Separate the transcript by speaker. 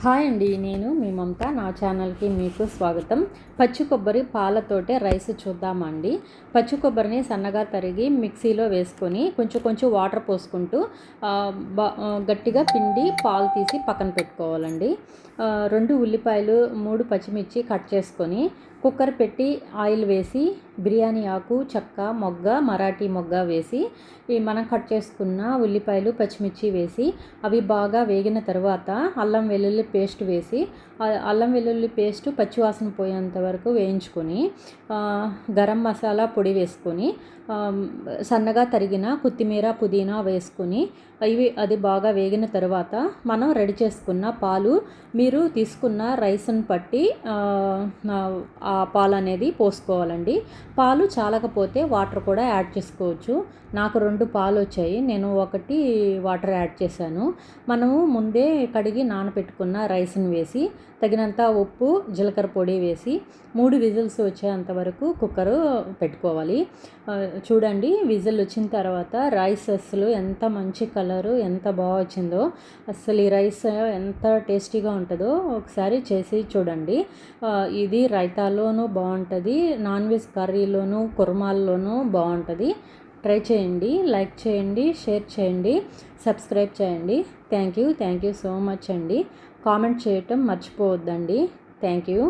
Speaker 1: Hi అండి, నేను మీ మమత. నా ఛానల్కి మీకు స్వాగతం. పచ్చి కొబ్బరి పాలతోటే రైస్ చూద్దామండి. పచ్చి కొబ్బరిని సన్నగా తరిగి మిక్సీలో వేసుకొని కొంచెం వాటర్ పోసుకుంటూ గట్టిగా పిండి పాలు తీసి పక్కన పెట్టుకోవాలండి. 2 ఉల్లిపాయలు, 3 పచ్చిమిర్చి కట్ చేసుకొని కుక్కర్ పెట్టి ఆయిల్ వేసి బిర్యానీ ఆకు, చెక్క, మొగ్గ, మరాఠీ మొగ్గ వేసి మనం కట్ చేసుకున్న ఉల్లిపాయలు, పచ్చిమిర్చి వేసి అవి బాగా వేగిన తర్వాత అల్లం వెల్లుల్లి పేస్ట్ వేసి అల్లం వెల్లుల్లి పేస్ట్ పచ్చివాసన పోయేంత వరకు వేయించుకొని గరం మసాలా పొడి వేసుకొని సన్నగా తరిగిన కొత్తిమీర, పుదీనా వేసుకొని అది బాగా వేగిన తర్వాత మనం రెడీ చేసుకున్న పాలు, మీరు తీసుకున్న రైస్ని బట్టి ఆ పాలు అనేది పోసుకోవాలండి. పాలు చాలకపోతే వాటర్ కూడా యాడ్ చేసుకోవచ్చు. నాకు 2 పాలు వచ్చాయి, నేను 1 వాటర్ యాడ్ చేశాను. మనము ముందే కడిగి నానబెట్టుకున్న రైస్ని వేసి తగినంత ఉప్పు, జీలకర్ర పొడి వేసి 3 విజిల్స్ వచ్చేంత వరకు కుక్కరు పెట్టుకోవాలి. చూడండి, విజిల్ వచ్చిన తర్వాత రైస్ అసలు ఎంత మంచి కలరు, ఎంత బాగా వచ్చిందో. అసలు ఈ రైస్ ఎంత టేస్టీగా ఉంటుందో ఒకసారి చేసి చూడండి. ఇది రైతాలోనూ బాగుంటుంది, నాన్ వెజ్ కర్రీలోనూ, కుర్మాల్లోనూ బాగుంటుంది. ట్రై చేయండి, లైక్ చేయండి, షేర్ చేయండి, సబ్స్క్రైబ్ చేయండి. థ్యాంక్ యూ సో మచ్ అండి. కామెంట్ చేయటం మర్చిపోవద్దండి. Thank you.